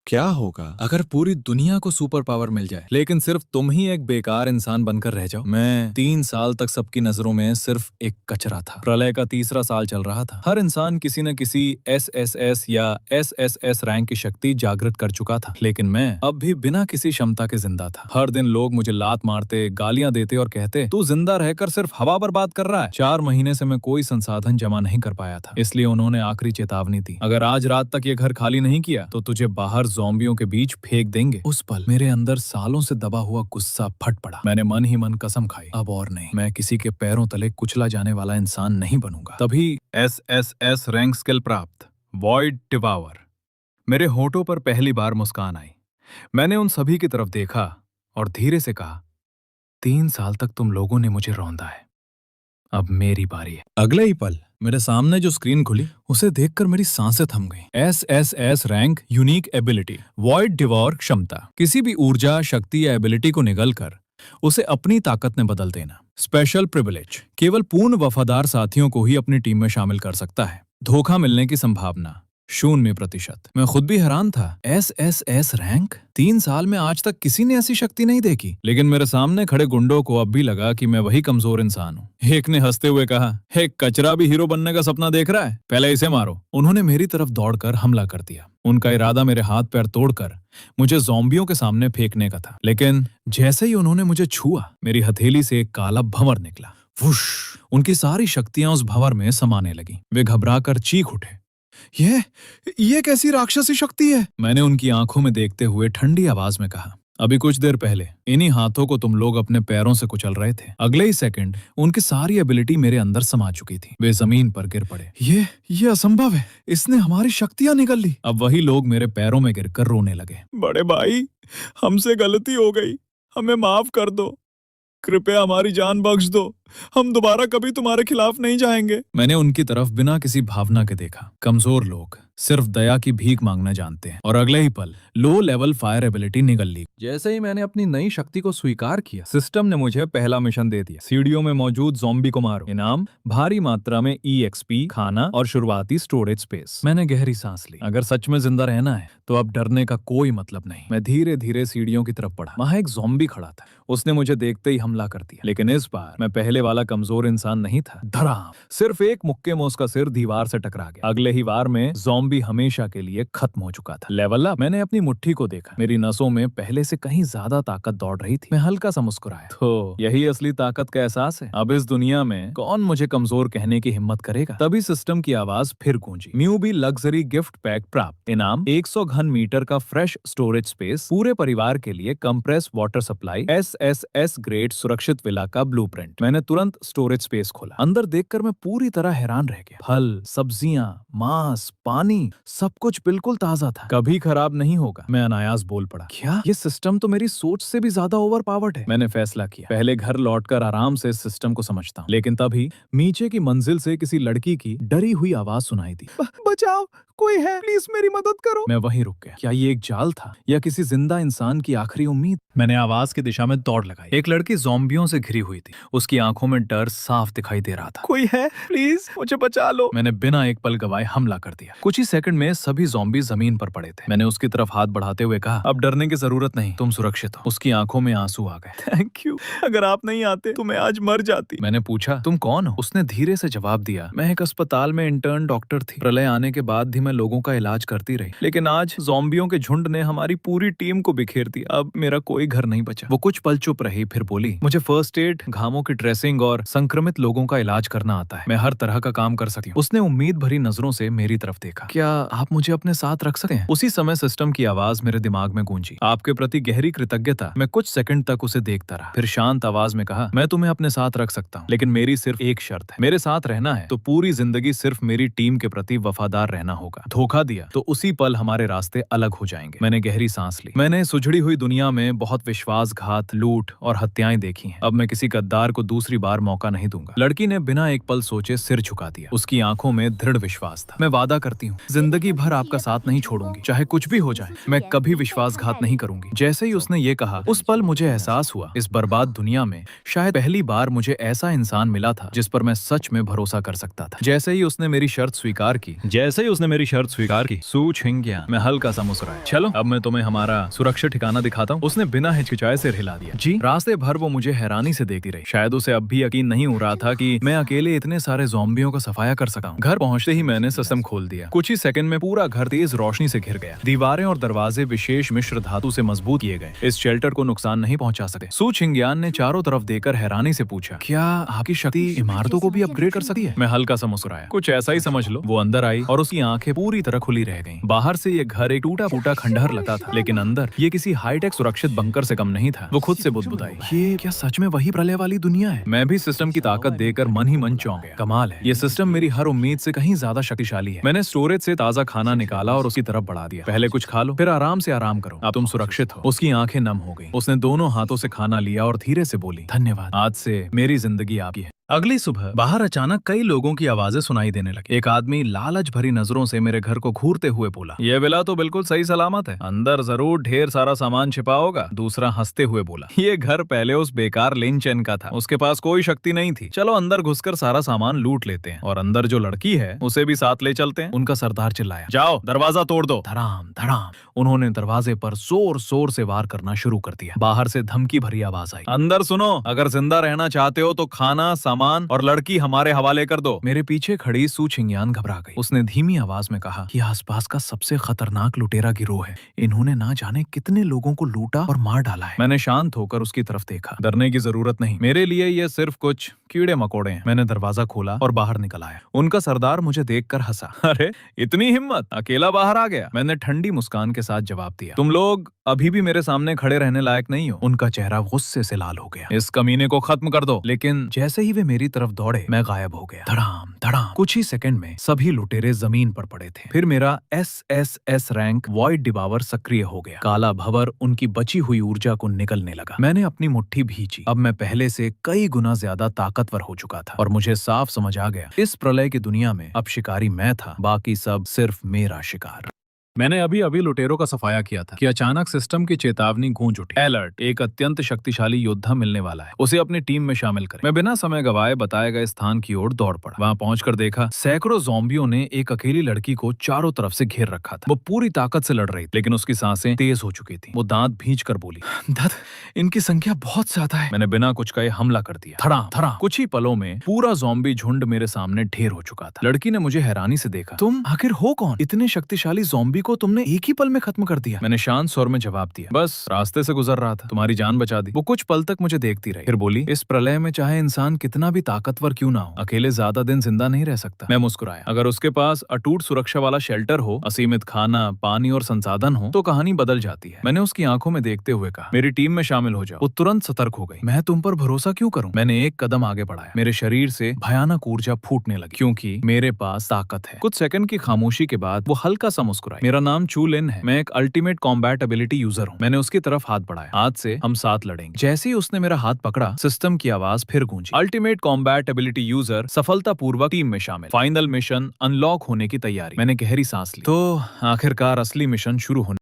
क्या होगा अगर पूरी दुनिया को सुपर पावर मिल जाए लेकिन सिर्फ तुम ही एक बेकार इंसान बनकर रह जाओ। मैं 3 साल तक सबकी नजरों में सिर्फ एक कचरा था। प्रलय का तीसरा साल चल रहा था। हर इंसान किसी न किसी एसएसएस या एसएसएस रैंक की शक्ति जागृत कर चुका था, लेकिन मैं अब भी बिना किसी क्षमता के जिंदा था। हर दिन लोग मुझे लात मारते, गालियां देते और कहते, तू जिंदा रहकर सिर्फ हवा पर बात कर रहा है। 4 महीने से मैं कोई संसाधन जमा नहीं कर पाया था, इसलिए उन्होंने आखिरी चेतावनी दी, अगर आज रात तक ये घर खाली नहीं किया तो तुझे बाहर ज़ॉम्बियों के बीच फेंक देंगे। उस पल मेरे अंदर सालों से दबा हुआ गुस्सा फट पड़ा। मैंने मन ही मन कसम खाई, अब और नहीं, मैं किसी के पैरों तले कुचला जाने वाला इंसान नहीं बनूंगा। तभी एसएसएस रैंक स्किल प्राप्त वॉइड डिवावर। मेरे होठों पर पहली बार मुस्कान आई। मैंने उन सभी की तरफ देखा और धीरे से कहा, 3 साल तक तुम लोगों ने मुझे रौंदा है, अब मेरी बारी है। अगले ही पल मेरे सामने जो स्क्रीन खुली उसे देखकर मेरी सांसें थम गईं। एसएसएस रैंक यूनिक एबिलिटी वॉइड डिवॉर क्षमता, किसी भी ऊर्जा, शक्ति या एबिलिटी को निगलकर उसे अपनी ताकत में बदल देना। स्पेशल प्रिविलेज, केवल पूर्ण वफादार साथियों को ही अपनी टीम में शामिल कर सकता है। धोखा मिलने की संभावना 0%। मैं खुद भी हैरान था, एसएसएस रैंक, 3 साल में आज तक किसी ने ऐसी शक्ति नहीं देखी। लेकिन मेरे सामने खड़े गुंडों को अब भी लगा कि मैं वही कमजोर इंसान हूँ। एक ने हंसते हुए कहा, हे कचरा भी हीरो बनने का सपना देख रहा है, पहले इसे मारो। उन्होंने मेरी तरफ दौड़कर हमला कर दिया। उनका इरादा मेरे हाथ पैर तोड़कर मुझे ज़ॉम्बियों के सामने फेंकने का था, लेकिन जैसे ही उन्होंने मुझे छुआ, मेरी हथेली से एक काला भंवर निकला। वुश! उनकी सारी शक्तियां उस भंवर में समाने लगी। वे घबराकर चीख उठे, ये कैसी राक्षसी शक्ति है? मैंने उनकी आंखों में देखते हुए ठंडी आवाज में कहा, अभी कुछ देर पहले इन्हीं हाथों को तुम लोग अपने पैरों से कुचल रहे थे। अगले ही सेकंड उनकी सारी एबिलिटी मेरे अंदर समा चुकी थी। वे जमीन पर गिर पड़े। ये असंभव है, इसने हमारी शक्तियां निगल ली। अब वही लोग मेरे पैरों में गिरकर रोने लगे। बड़े भाई, हमसे गलती हो गई, हमें माफ कर दो, कृपया हमारी जान बख्श दो, हम दोबारा कभी तुम्हारे खिलाफ नहीं जाएंगे। मैंने उनकी तरफ बिना किसी भावना के देखा। कमजोर लोग सिर्फ दया की भीख मांगना जानते हैं। और अगले ही पल लो लेवल फायर एबिलिटी निगल ली। जैसे ही मैंने अपनी नई शक्ति को स्वीकार किया, सिस्टम ने मुझे पहला मिशन दे दिया, सीढ़ियों में मौजूद ज़ॉम्बी को मारो। इनाम भारी मात्रा में ईएक्सपी, खाना और शुरुआती स्टोरेज स्पेस। मैंने गहरी सांस ली। अगर सच में जिंदा रहना है तो अब डरने का कोई मतलब नहीं। मैं धीरे धीरे सीढ़ियों की तरफ बढ़ा। वहां एक ज़ॉम्बी खड़ा था। उसने मुझे देखते ही हमला कर दिया, लेकिन इस बार मैं पहले वाला कमजोर इंसान नहीं था। धड़ाम! सिर्फ एक मुक्के में उसका सिर दीवार से टकरा गया। अगले ही वार में ज़ॉम्बी हमेशा के लिए खत्म हो चुका था। Level up! मैंने अपनी मुट्ठी को देखा। मेरी नसों में पहले से कहीं ज्यादा ताकत दौड़ रही थी। मैं हल्का सा मुस्कुराया। तो यही असली ताकत का एहसास है। अब इस दुनिया में कौन मुझे कमजोर कहने की हिम्मत करेगा? तभी सिस्टम की आवाज फिर गूंजी। म्यूबी लग्जरी गिफ्ट पैक प्राप्त। इनाम 100 घन मीटर का फ्रेश स्टोरेज स्पेस, पूरे परिवार के लिए compress water supply, SSS grade सुरक्षित विला का ब्लूप्रिंट। मैंने तुरंत स्टोरेज स्पेस खोला। अंदर देखकर मैं पूरी तरह हैरान रह गया। फल, सब्जियां, मांस, पानी, सब कुछ बिल्कुल ताजा था। कभी खराब नहीं होगा। मैं अनायास बोल पड़ा, क्या ये सिस्टम तो मेरी सोच से भी ज्यादा ओवर पावर्ड है। मैंने फैसला किया, पहले घर लौटकर आराम से इस सिस्टम को समझता हूँ। लेकिन तभी नीचे की मंजिल से किसी लड़की की डरी हुई आवाज सुनाई दी, बचाओ, कोई है, प्लीज मेरी मदद करो। मैं वहीं रुक गया। क्या ये एक जाल था या किसी जिंदा इंसान की आखिरी उम्मीद? मैंने आवाज की दिशा में दौड़ लगाई। एक लड़की ज़ॉम्बियों से घिरी हुई थी। उसकी आंखों में डर साफ दिखाई दे रहा था। कोई है, प्लीज मुझे बचा लो। मैंने बिना एक पल गवाए हमला कर दिया। कुछ ही सेकंड में सभी ज़ॉम्बी जमीन पर पड़े थे। मैंने उसकी तरफ हाथ बढ़ाते हुए कहा, अब डरने की जरूरत नहीं, तुम सुरक्षित हो। उसकी आंखों में आंसू आ गए। थैंक यू, अगर आप नहीं आते तो मैं आज मर जाती। मैंने पूछा, तुम कौन हो? उसने धीरे से जवाब दिया, मैं एक अस्पताल में इंटर्न डॉक्टर थी। प्रलय आने के बाद भी मैं लोगों का इलाज करती रही, लेकिन आज ज़ॉम्बियों के झुंड ने हमारी पूरी टीम को बिखेर दिया। अब मेरा कोई घर नहीं बचा। वो कुछ पल चुप रही, फिर बोली, मुझे फर्स्ट एड, घावों की ड्रेसिंग और संक्रमित लोगों का इलाज करना आता है। मैं हर तरह का काम कर सकती हूँ। उसने उम्मीद भरी नजरों से मेरी तरफ देखा। क्या आप मुझे अपने साथ रख सकते हैं? उसी समय सिस्टम की आवाज मेरे दिमाग में गूंजी, आपके प्रति गहरी कृतज्ञता। मैं कुछ सेकंड तक उसे देखता रहा, फिर शांत आवाज में कहा, मैं तुम्हें अपने साथ रख सकता हूँ, लेकिन मेरी सिर्फ एक शर्त है। मेरे साथ रहना है तो पूरी जिंदगी सिर्फ मेरी टीम के प्रति वफादार रहना होगा। धोखा दिया तो उसी पल हमारे रास्ते अलग हो जाएंगे। मैंने गहरी सांस ली। मैंने सुझड़ी हुई दुनिया में बहुत विश्वासघात, लूट और हत्याएं देखी हैं। अब मैं किसी गद्दार को दूसरी दूसरी बार मौका नहीं दूंगा। लड़की ने बिना एक पल सोचे सिर झुका दिया। उसकी आंखों में दृढ़ विश्वास था। मैं वादा करती हूँ जिंदगी भर आपका साथ नहीं छोड़ूंगी, चाहे कुछ भी हो जाए। मैं कभी विश्वासघात नहीं करूंगी। जैसे ही उसने ये कहा, उस पल मुझे एहसास हुआ इस बर्बाद दुनिया में शायद पहली बार मुझे ऐसा इंसान मिला था जिस पर मैं सच में भरोसा कर सकता था। जैसे ही उसने मेरी शर्त स्वीकार की, सू छिंगियान, मैं हल्का सा मुस्कुराया। चलो अब मैं तुम्हें हमारा सुरक्षित ठिकाना दिखाता हूँ। उसने बिना हिचकिचाए सिर हिला दिया। जी। रास्ते भर वो मुझे हैरानी से देखती रही। शायद उसे अब भी यकीन नहीं हो रहा था कि मैं अकेले इतने सारे ज़ॉम्बियों का सफाया कर सका हूं। घर पहुंचते ही मैंने सिस्टम खोल दिया। कुछ ही सेकंड में पूरा घर तेज रोशनी से घिर गया। दीवारें और दरवाजे विशेष मिश्र धातु से मजबूत किए गए, इस शेल्टर को नुकसान नहीं पहुंचा सकते। सू छिंगियान ने चारों तरफ देखकर हैरानी से पूछा, क्या आपकी शक्ति इमारतों को भी अपग्रेड कर सकती है? मैं हल्का सा मुस्कुराया। कुछ ऐसा ही समझ लो। वो अंदर आई और उसकी आंखें पूरी तरह खुली रह गईं। बाहर से ये घर एक टूटा फूटा खंडहर लगता था, लेकिन अंदर ये किसी हाईटेक सुरक्षित बंकर से कम नहीं था। वो खुद से बुदबुदाई, ये क्या सच में वही प्रलय वाली दुनिया है? मैं भी सिस्टम की ताकत देकर मन ही मन चौंक गया। कमाल है, ये सिस्टम मेरी हर उम्मीद से कहीं ज्यादा शक्तिशाली है। मैंने स्टोरेज से ताजा खाना निकाला और उसकी तरफ बढ़ा दिया। पहले कुछ खा लो, फिर आराम से आराम करो, अब तुम सुरक्षित हो। उसकी आंखें नम हो गई। उसने दोनों हाथों से खाना लिया और धीरे से बोली, धन्यवाद, आज से मेरी जिंदगी आपकी है। अगली सुबह बाहर अचानक कई लोगों की आवाजें सुनाई देने लगी। एक आदमी लालच भरी नजरों से मेरे घर को घूरते हुए बोला, ये विला तो बिल्कुल सही सलामत है, अंदर जरूर ढेर सारा सामान छिपा होगा। दूसरा हंसते हुए बोला, ये घर पहले उस बेकार लिन चेन का था, उसके पास कोई शक्ति नहीं थी। चलो अंदर घुसकर सारा सामान लूट लेते हैं, और अंदर जो लड़की है उसे भी साथ ले चलते हैं। उनका सरदार चिल्लाया, जाओ दरवाजा तोड़ दो। धड़ाम धड़ाम उन्होंने दरवाजे पर जोर जोर से वार करना शुरू कर दिया। बाहर से धमकी भरी आवाज आई, अंदर सुनो, अगर जिंदा रहना चाहते हो तो खाना, सामान और लड़की हमारे हवाले कर दो। मेरे पीछे खड़ी सू छिंगियान घबरा गई। उसने धीमी आवाज में कहा, ये आसपास का सबसे खतरनाक लुटेरा गिरोह है, इन्होंने ना जाने कितने लोगों को लूटा और मार डाला है। मैंने शांत होकर उसकी तरफ देखा। डरने की जरूरत नहीं, मेरे लिए ये सिर्फ कुछ कीड़े मकोड़े हैं। मैंने दरवाजा खोला और बाहर निकल आया। उनका सरदार मुझे देखकर हंसा, अरे इतनी हिम्मत, अकेला बाहर आ गया। मैंने ठंडी मुस्कान के साथ जवाब दिया, तुम लोग अभी भी मेरे सामने खड़े रहने लायक नहीं हो। उनका चेहरा गुस्से से लाल हो गया, इस कमीने को खत्म कर दो। लेकिन जैसे ही वे मेरी तरफ दौड़े, मैं गायब हो गया। धड़ाम धड़ाम कुछ ही सेकंड में सभी लुटेरे जमीन पर पड़े थे। फिर मेरा SSS रैंक वॉइड डिबावर सक्रिय हो गया। काला भंवर उनकी बची हुई ऊर्जा को निकलने लगा। मैंने अपनी मुट्ठी भींची। अब मैं पहले से कई गुना ज्यादा ताकतवर हो चुका था, और मुझे साफ समझ आ गया, इस प्रलय की दुनिया में अब शिकारी मैं था, बाकी सब सिर्फ मेरा शिकार। मैंने अभी अभी लुटेरों का सफाया किया था कि अचानक सिस्टम की चेतावनी गूंज उठी, अलर्ट, एक अत्यंत शक्तिशाली योद्धा मिलने वाला है, उसे अपनी टीम में शामिल करें। मैं बिना समय गवाए बताए गए स्थान की ओर दौड़ पड़ा। वहां पहुंचकर देखा सैकड़ों ज़ॉम्बियों ने एक अकेली लड़की को चारों तरफ से घेर रखा था। वो पूरी ताकत से लड़ रही थी, लेकिन उसकी सांसें तेज हो चुकी थी। वो दांत भींच कर बोली, दत्त, इनकी संख्या बहुत ज्यादा है। मैंने बिना कुछ कहे हमला कर दिया। धड़ाम धड़ाम कुछ ही पलों में पूरा ज़ॉम्बी झुंड मेरे सामने ढेर हो चुका था। लड़की ने मुझे हैरानी से देखा, तुम आखिर हो कौन? इतने शक्तिशाली ज़ॉम्बी को तुमने एक ही पल में खत्म कर दिया। मैंने शांत स्वर में जवाब दिया, बस रास्ते से गुजर रहा था, तुम्हारी जान बचा दी। वो कुछ पल तक मुझे देखती रही, फिर बोली, इस प्रलय में चाहे इंसान कितना भी ताकतवर क्यों ना हो, अकेले ज्यादा दिन जिंदा नहीं रह सकता। मैं मुस्कुराया, अगर उसके पास अटूट सुरक्षा वाला शेल्टर हो, असीमित खाना, पानी और संसाधन हो, तो कहानी बदल जाती है। मैंने उसकी आंखों में देखते हुए कहा, मेरी टीम में शामिल हो जाओ। वो तुरंत सतर्क हो गई। मैं तुम पर भरोसा क्यों करूं? मैंने एक कदम आगे बढ़ाया। मेरे शरीर से भयानक ऊर्जा फूटने लगी, क्योंकि मेरे पास ताकत है। कुछ सेकंड की खामोशी के बाद वो हल्का सा मुस्कुराई, मेरा नाम चू लिन है, मैं एक अल्टीमेट कॉम्बैट एबिलिटी यूजर हूँ। मैंने उसकी तरफ हाथ बढ़ाया, आज से हम साथ लड़ेंगे। जैसे ही उसने मेरा हाथ पकड़ा, सिस्टम की आवाज फिर गूंजी, अल्टीमेट कॉम्बैट एबिलिटी यूजर सफलतापूर्वक टीम में शामिल, फाइनल मिशन अनलॉक होने की तैयारी। मैंने गहरी सांस ली। तो आखिरकार असली मिशन शुरू होने